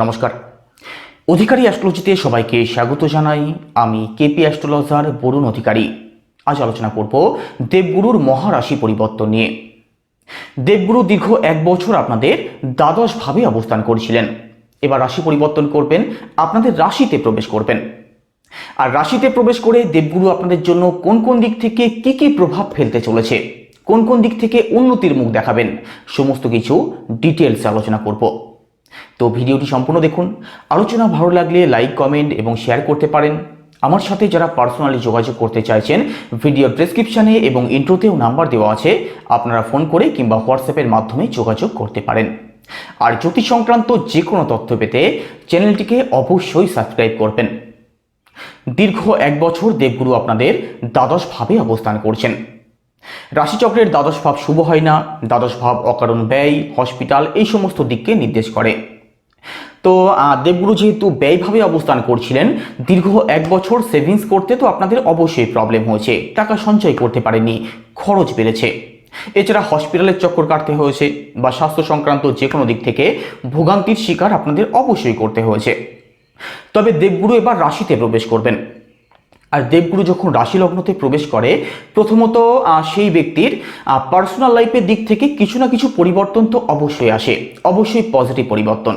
নমস্কার। অধিকারী অ্যাস্ট্রোলজিতে সবাইকে স্বাগত জানাই। আমি কেপি অ্যাস্ট্রোলজার বরুণ অধিকারী। আজ আলোচনা করব দেবগুরুর মহারাশি পরিবর্তন নিয়ে। দেবগুরু দীর্ঘ 1 বছর আপনাদের দ্বাদশ ভাবে অবস্থান করছিলেন। এবার রাশি পরিবর্তন করবেন, আপনাদের রাশিতে প্রবেশ করবেন। আর রাশিতে প্রবেশ করে দেবগুরু আপনাদের জন্য কোন কোন দিক থেকে কি কি প্রভাব ফেলতে চলেছে, কোন কোন দিক থেকে উন্নতির মুখ দেখাবেন, সমস্ত কিছু ডিটেলসে আলোচনা করব। তো ভিডিওটি সম্পূর্ণ দেখুন। আলোচনা ভালো লাগলে লাইক, কমেন্ট এবং শেয়ার করতে পারেন। আমার সাথে যারা পার্সোনালি যোগাযোগ করতে চাইছেন, ভিডিও ডেসক্রিপশানে এবং ইন্ট্রোতেও নাম্বার দেওয়া আছে, আপনারা ফোন করে কিংবা হোয়াটসঅ্যাপের মাধ্যমে যোগাযোগ করতে পারেন। আর জ্যোতিষ সংক্রান্ত যে কোনো তথ্য পেতে চ্যানেলটিকে অবশ্যই সাবস্ক্রাইব করবেন। দীর্ঘ 1 বছর দেবগুরু আপনাদের দ্বাদশ ভাবে অবস্থান করছেন। রাশিচক্রের দ্বাদশ ভাব শুভ হয় না। দ্বাদশ ভাব অকারণ ব্যয়, হসপিটাল এই সমস্ত দিককে নির্দেশ করে। তো দেবগুরু যেহেতু ব্যয়ভাবে অবস্থান করছিলেন, দীর্ঘ 1 বছর সেভিংস করতে তো আপনাদের অবশ্যই প্রবলেম হয়েছে, টাকা সঞ্চয় করতে পারেননি, খরচ বেড়েছে। এছাড়া হসপিটালের চক্কর কাটতে হয়েছে বা স্বাস্থ্য সংক্রান্ত যে কোনো দিক থেকে ভোগান্তির শিকার আপনাদের অবশ্যই করতে হয়েছে। তবে দেবগুরু এবার রাশিতে প্রবেশ করবেন। আর দেবগুরু যখন রাশি লগ্নতে প্রবেশ করে, প্রথমত সেই ব্যক্তির পার্সোনাল লাইফের দিক থেকে কিছু না কিছু পরিবর্তন তো অবশ্যই আসে, অবশ্যই পজিটিভ পরিবর্তন।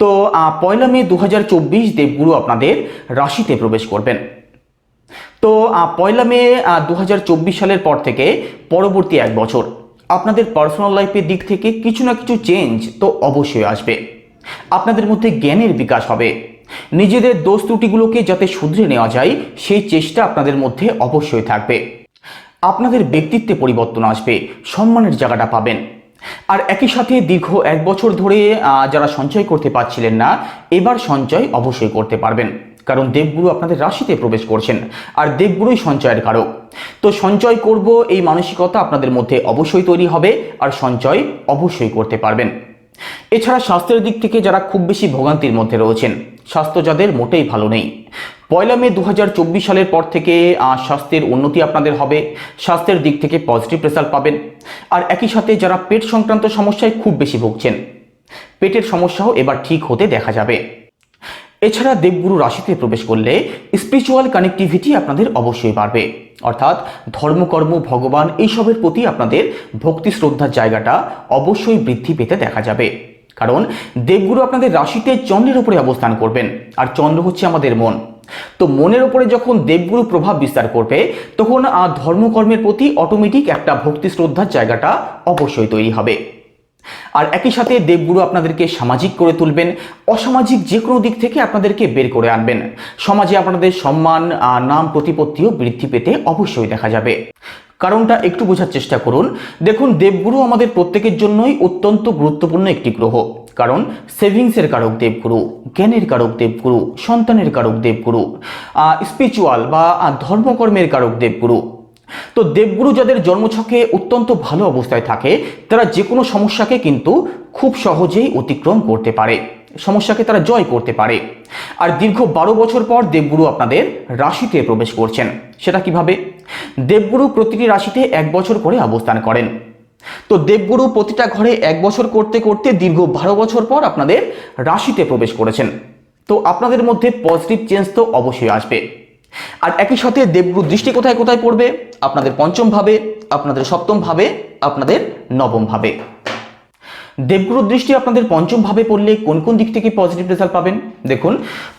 তো 1 মে 2024 দেবগুরু আপনাদের রাশিতে প্রবেশ করবেন। তো 1 মে 2024 সালের পর থেকে পরবর্তী 1 বছর আপনাদের পার্সোনাল লাইফের দিক থেকে কিছু না কিছু চেঞ্জ তো অবশ্যই আসবে। আপনাদের মধ্যে জ্ঞানের বিকাশ হবে। নিজেদের দোষ ত্রুটিগুলোকে যাতে শুধরে নেওয়া যায় সেই চেষ্টা আপনাদের মধ্যে অবশ্যই থাকবে। আপনাদের ব্যক্তিত্বে পরিবর্তন আসবে, সম্মানের জায়গাটা পাবেন। আর একই সাথে দীর্ঘ 1 বছর ধরে যারা সঞ্চয় করতে পারছিলেন না, এবার সঞ্চয় অবশ্যই করতে পারবেন, কারণ দেবগুরু আপনাদের রাশিতে প্রবেশ করছেন। আর দেবগুরুই সঞ্চয়ের কারক। তো সঞ্চয় করব এই মানসিকতা আপনাদের মধ্যে অবশ্যই তৈরি হবে, আর সঞ্চয় অবশ্যই করতে পারবেন। এছাড়া স্বাস্থ্যের দিক থেকে যারা খুব বেশি ভোগান্তির মধ্যে রয়েছেন, স্বাস্থ্য যাদের মোটেই ভালো নেই, 1 মে 2024 সালের পর থেকে স্বাস্থ্যের উন্নতি আপনাদের হবে। স্বাস্থ্যের দিক থেকে পজিটিভ রেজাল্ট পাবেন। আর একই সাথে যারা পেট সংক্রান্ত সমস্যায় খুব বেশি ভুগছেন, পেটের সমস্যাও এবার ঠিক হতে দেখা যাবে। এছাড়া দেবগুরু রাশিতে প্রবেশ করলে স্পিরিচুয়াল কানেক্টিভিটি আপনাদের অবশ্যই বাড়বে, অর্থাৎ ধর্মকর্ম, ভগবান এইসবের প্রতি আপনাদের ভক্তি শ্রদ্ধার জায়গাটা অবশ্যই বৃদ্ধি পেতে দেখা যাবে। কারণ দেবগুরু আপনাদের রাশিতে চন্দ্রের উপরে অবস্থান করবেন, আর চন্দ্র হচ্ছে আমাদের মন। তো মনের উপরে যখন দেবগুরু প্রভাব বিস্তার করবে, তখন ধর্মকর্মের প্রতি অটোমেটিক একটা ভক্তি শ্রদ্ধার জায়গাটা অবশ্যই তৈরি হবে। আর একই সাথে দেবগুরু আপনাদেরকে সামাজিক করে তুলবেন, অসামাজিক যে কোনো দিক থেকে আপনাদেরকে বের করে আনবেন। সমাজে আপনাদের সম্মান, নাম, প্রতিপত্তিও বৃদ্ধি পেতে অবশ্যই দেখা যাবে। কারণটা একটু বোঝার চেষ্টা করুন। দেখুন, দেবগুরু আমাদের প্রত্যেকের জন্যই অত্যন্ত গুরুত্বপূর্ণ একটি গ্রহ। কারণ সেভিংসের কারক দেবগুরু, জ্ঞানের কারক দেবগুরু, সন্তানের কারক দেবগুরু, স্পিরিচুয়াল বা ধর্মকর্মের কারক দেবগুরু। তো দেবগুরু যাদের জন্মছকে অত্যন্ত ভালো অবস্থায় থাকে, তারা যে কোনো সমস্যাকে কিন্তু খুব সহজেই অতিক্রম করতে পারে, সমস্যাকে তারা জয় করতে পারে। আর দীর্ঘ 12 বছর পর দেবগুরু আপনাদের রাশিতে প্রবেশ করছেন। সেটা কিভাবে? দেবগুরু প্রতিটি রাশিতে 1 বছর করে অবস্থান করেন। তো দেবগুরু প্রতিটা ঘরে 1 বছর করতে করতে দীর্ঘ 12 বছর পর আপনাদের রাশিতে প্রবেশ করেছেন। তো আপনাদের মধ্যে পজিটিভ চেঞ্জ তো অবশ্যই আসবে। আর একই সাথে দেবগুরু দৃষ্টি কোথায় কোথায় পড়বে? আপনাদের পঞ্চম ভাবে, আপনাদের সপ্তম ভাবে, আপনাদের নবম ভাবে। দেবগুরুর দৃষ্টি আপনাদের পঞ্চম ভাবে পড়লে কোন কোন দিক থেকে পজিটিভ রেজাল্ট পাবেন? দেখুন,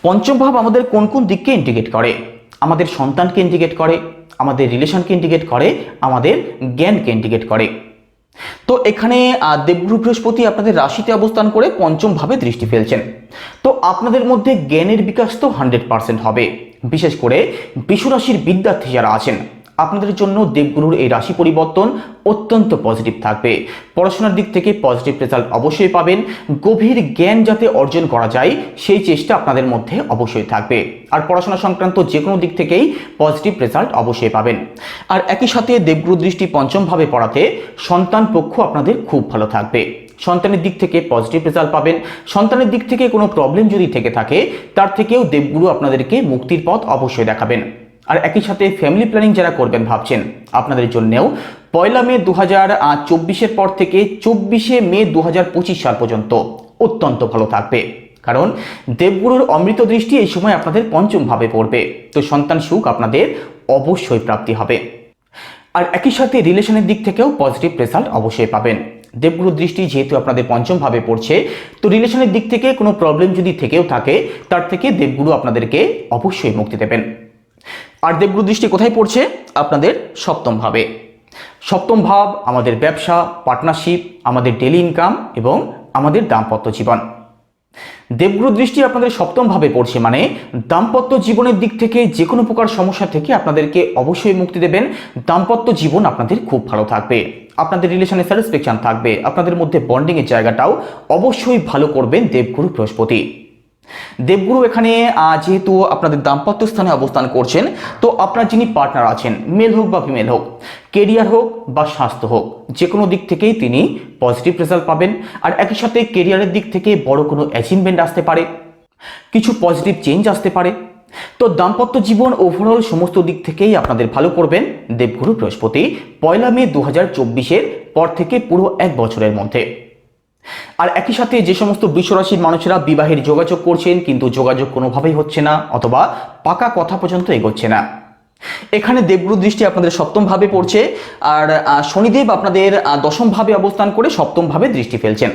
পঞ্চম ভাব আমাদের কোন কোন দিককে ইন্ডিকেট করে? আমাদের সন্তানকে ইন্ডিকেট করে, আমাদের রিলেশনকে ইন্ডিকেট করে, আমাদের জ্ঞানকে ইন্ডিকেট করে। তো এখানে দেবগুরু বৃহস্পতি আপনাদের রাশিতে অবস্থান করে পঞ্চম ভাবে দৃষ্টি ফেলছেন। তো আপনাদের মধ্যে জ্ঞানের বিকাশ তো 100% হবে। বিশেষ করে বিশ্বরাশির বিদ্যার্থী যারা আছেন, আপনাদের জন্য দেবগুরুর এই রাশি পরিবর্তন অত্যন্ত পজিটিভ থাকবে। পড়াশোনার দিক থেকে পজিটিভ রেজাল্ট অবশ্যই পাবেন। গভীর জ্ঞান যাতে অর্জন করা যায় সেই চেষ্টা আপনাদের মধ্যে অবশ্যই থাকবে। আর পড়াশোনা সংক্রান্ত যে কোনো দিক থেকেই পজিটিভ রেজাল্ট অবশ্যই পাবেন। আর একই সাথে দেবগুরু দৃষ্টি পঞ্চম ভাবে পড়াতে সন্তান পক্ষ আপনাদের খুব ভালো থাকবে। সন্তানের দিক থেকে পজিটিভ রেজাল্ট পাবেন। সন্তানের দিক থেকে কোনো প্রবলেম যদি থেকে থাকে, তার থেকেও দেবগুরু আপনাদেরকে মুক্তির পথ অবশ্যই দেখাবেন। আর একই সাথে ফ্যামিলি প্ল্যানিং যারা করবেন ভাবছেন, আপনাদের জন্যেও 1 মে 2024 পর থেকে 24 মে 2025 সাল পর্যন্ত অত্যন্ত ভালো থাকবে। কারণ দেবগুরুর অমৃত দৃষ্টি এই সময় আপনাদের পঞ্চম ভাবে পড়বে, তো সন্তান সুখ আপনাদের অবশ্যই প্রাপ্তি হবে। আর একই সাথে রিলেশনের দিক থেকেও পজিটিভ রেজাল্ট অবশ্যই পাবেন। দেবগুরুর দৃষ্টি যেহেতু আপনাদের পঞ্চম ভাবে পড়ছে, তো রিলেশনের দিক থেকে কোনো প্রবলেম যদি থেকেও থাকে তার থেকে দেবগুরু আপনাদেরকে অবশ্যই মুক্তি দেবেন। আর দেবগুরু দৃষ্টি কোথায় পড়ছে? আপনাদের সপ্তম ভাবে। সপ্তম ভাব আমাদের ব্যবসা, পার্টনারশিপ, আমাদের ডেলি ইনকাম এবং আমাদের দাম্পত্য জীবন। দেবগুরু দৃষ্টি আপনাদের সপ্তম ভাবে পড়ছে মানে দাম্পত্য জীবনের দিক থেকে যে কোনো প্রকার সমস্যা থেকে আপনাদেরকে অবশ্যই মুক্তি দেবেন। দাম্পত্য জীবন আপনাদের খুব ভালো থাকবে, আপনাদের রিলেশনে স্যাটিসফ্যাকশন থাকবে, আপনাদের মধ্যে বন্ডিংয়ের জায়গাটাও অবশ্যই ভালো করবেন দেবগুরু বৃহস্পতি। দেবগুরু এখানে যেহেতু আপনাদের দাম্পত্য স্থানে অবস্থান করছেন, তো আপনার যিনি পার্টনার আছেন, মেল হোক বা ফিমেল হোক, কেরিয়ার হোক বা স্বাস্থ্য হোক, যে কোনো দিক থেকেই তিনি পজিটিভ রেজাল্ট পাবেন। আর একই সাথে কেরিয়ারের দিক থেকে বড় কোনো অ্যাচিভমেন্ট আসতে পারে, কিছু পজিটিভ চেঞ্জ আসতে পারে। তো দাম্পত্য জীবন ওভারঅল সমস্ত দিক থেকেই আপনাদের ভালো করবেন দেবগুরু বৃহস্পতি 1 মে 2024 পর থেকে পুরো 1 বছরের মধ্যে। আর একই সাথে যে সমস্ত বৃষরাশির মানুষেরা বিবাহের যোগাযোগ করছেন কিন্তু যোগাযোগ কোনোভাবেই হচ্ছে না অথবা পাকা কথা পর্যন্ত এগোচ্ছে না, এখানে দেবগুরু দৃষ্টি আপনাদের সপ্তম ভাবে পড়ছে। আর শনিদেব আপনাদের দশম ভাবে অবস্থান করে সপ্তম ভাবে দৃষ্টি ফেলছেন।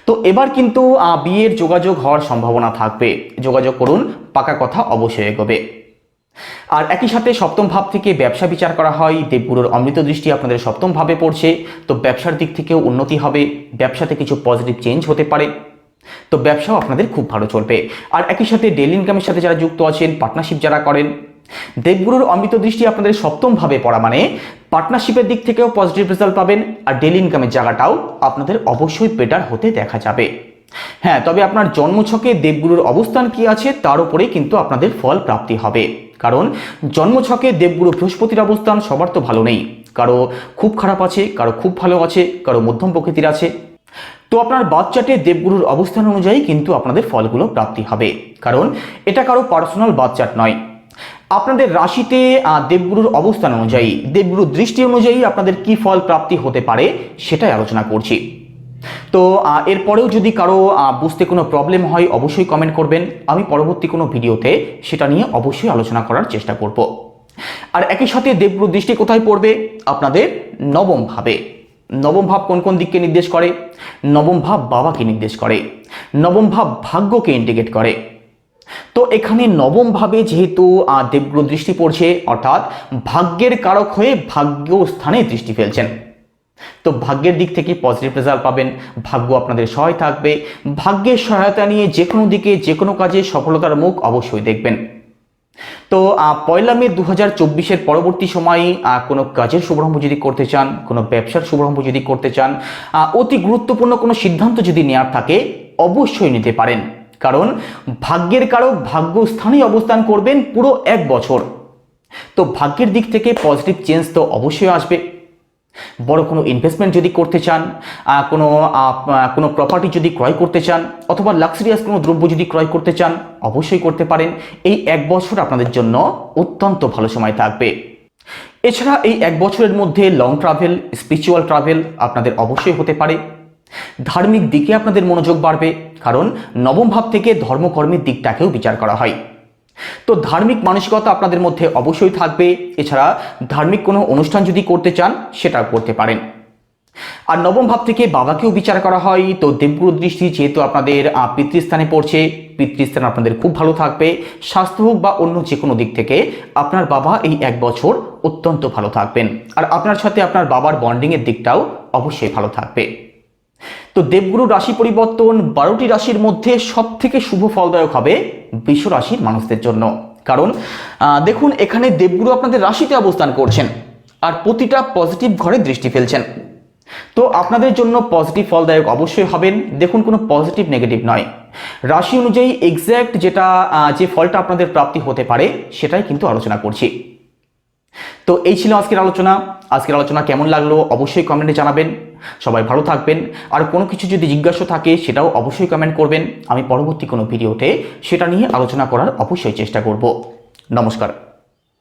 তো এবার কিন্তু বিয়ের যোগাযোগ হওয়ার সম্ভাবনা থাকবে, যোগাযোগ করুন, পাকা কথা অবশ্যই এগোবে। আর একই সাথে সপ্তম ভাব থেকে ব্যবসা বিচার করা হয়, দেবগুরুর অমৃত দৃষ্টি আপনাদের সপ্তম ভাবে পড়ছে, তো ব্যবসার দিক থেকেও উন্নতি হবে, ব্যবসাতে কিছু পজিটিভ চেঞ্জ হতে পারে, তো ব্যবসাও আপনাদের খুব ভালো চলবে। আর একই সাথে ডেইলি ইনকামের সাথে যারা যুক্ত আছেন, পার্টনারশিপ যারা করেন, দেবগুরুর অমৃত দৃষ্টি আপনাদের সপ্তম ভাবে পড়া মানে পার্টনারশিপের দিক থেকেও পজিটিভ রেজাল্ট পাবেন, আর ডেইলি ইনকামের জায়গাটাও আপনাদের অবশ্যই বেটার হতে দেখা যাবে। হ্যাঁ, তবে আপনার জন্মছকে দেবগুরুর অবস্থান কি আছে তার উপরেই কিন্তু আপনাদের ফল প্রাপ্তি হবে। কারণ জন্মছকে দেবগুরু বৃহস্পতির অবস্থান সবার তো ভালো নেই, কারো খুব খারাপ আছে, কারো খুব ভালো আছে, কারো মধ্যম প্রকৃতির আছে। তো আপনার বাচ্চাটে দেবগুরুর অবস্থান অনুযায়ী কিন্তু আপনাদের ফলগুলো প্রাপ্তি হবে, কারণ এটা কারো পার্সোনাল বাচ্চাট নয়। আপনাদের রাশিতে দেবগুরুর অবস্থান অনুযায়ী, দেবগুরুর দৃষ্টি অনুযায়ী আপনাদের কি ফল প্রাপ্তি হতে পারে সেটাই আলোচনা করছি। তো এরপরেও যদি কারো বুঝতে কোনো প্রবলেম হয় অবশ্যই কমেন্ট করবেন, আমি পরবর্তী কোনো ভিডিওতে সেটা নিয়ে অবশ্যই আলোচনা করার চেষ্টা করব। আর একই সাথে দেবগুরুর দৃষ্টি কোথায় পড়বে? আপনাদের নবম ভাবে। নবম ভাব কোন কোন দিককে নির্দেশ করে? নবম ভাব বাবাকে নির্দেশ করে, নবম ভাব ভাগ্যকে ইন্ডিকেট করে। তো এখানে নবম ভাবে যেহেতু দেবগুরু দৃষ্টি পড়ছে, অর্থাৎ ভাগ্যের কারক হয়ে ভাগ্য স্থানে দৃষ্টি ফেলছেন, তো ভাগ্যের দিক থেকে পজিটিভ রেজাল্ট পাবেন, ভাগ্য আপনাদের সহায় থাকবে, ভাগ্যের সহায়তা নিয়ে যে কোনো দিকে যে কোনো কাজে সফলতার মুখ অবশ্যই দেখবেন। তো 1 মে 2024 পরবর্তী সময়ে কোনো কাজের শুভারম্ভ যদি করতে চান, কোনো ব্যবসার শুভারম্ভ যদি করতে চান, অতি গুরুত্বপূর্ণ কোনো সিদ্ধান্ত যদি নেওয়ার থাকে অবশ্যই নিতে পারেন, কারণ ভাগ্যের কারক ভাগ্য স্থানে অবস্থান করবেন পুরো 1 বছর। তো ভাগ্যের দিক থেকে পজিটিভ চেঞ্জ তো অবশ্যই আসবে। বড় কোনো ইনভেস্টমেন্ট যদি করতে চান, কোনো প্রপার্টি যদি ক্রয় করতে চান, অথবা লাক্সারিয়াস কোনো দ্রব্য যদি ক্রয় করতে চান অবশ্যই করতে পারেন। এই 1 বছর আপনাদের জন্য অত্যন্ত ভালো সময় থাকবে। এছাড়া এই 1 বছরের মধ্যে লং ট্রাভেল, স্পিরিচুয়াল ট্রাভেল আপনাদের অবশ্যই হতে পারে। ধার্মিক দিকে আপনাদের মনোযোগ বাড়বে, কারণ নবম ভাব থেকে ধর্মকর্মের দিকটাকেও বিচার করা হয়। তো ধার্মিক মানসিকতা আপনাদের মধ্যে অবশ্যই থাকবে। এছাড়া ধার্মিক কোনো অনুষ্ঠান যদি করতে চান সেটা করতে পারেন। আর নবম ভাব থেকে বাবাকেও বিচার করা হয়, তো দেবগুরু দৃষ্টি যেহেতু আপনাদের পিতৃস্থানে পড়ছে, পিতৃস্থান আপনাদের খুব ভালো থাকবে। স্বাস্থ্য হোক বা অন্য যে কোনো দিক থেকে আপনার বাবা এই 1 বছর অত্যন্ত ভালো থাকবেন, আর আপনার সাথে আপনার বাবার বন্ডিংয়ের দিকটাও অবশ্যই ভালো থাকবে। তো দেবগুরু রাশি পরিবর্তন 12টি রাশির মধ্যে সব থেকে শুভ ফলদায়ক হবে বৃষ রাশির মানুষদের জন্য, কারণ দেখুন এখানে দেবগুরু আপনাদের রাশিতে অবস্থান করছেন আর প্রতিটা পজিটিভ ঘরে দৃষ্টি ফেলছেন, তো আপনাদের জন্য পজিটিভ ফলদায়ক অবশ্যই হবেন। দেখুন কোনো পজিটিভ নেগেটিভ নয়, রাশি অনুযায়ী এক্স্যাক্ট যে ফলটা আপনাদের প্রাপ্তি হতে পারে সেটাই কিন্তু আলোচনা করছি। তো এই ছিল আজকের আলোচনা। আজকের আলোচনা কেমন লাগলো অবশ্যই কমেন্টে জানাবেন। সবাই ভালো থাকবেন, আর কোনো কিছু যদি জিজ্ঞাসা থাকে সেটাও অবশ্যই কমেন্ট করবেন, আমি পরবর্তী কোনো ভিডিওতে সেটা নিয়ে আলোচনা করার অবশ্যই চেষ্টা করব। নমস্কার।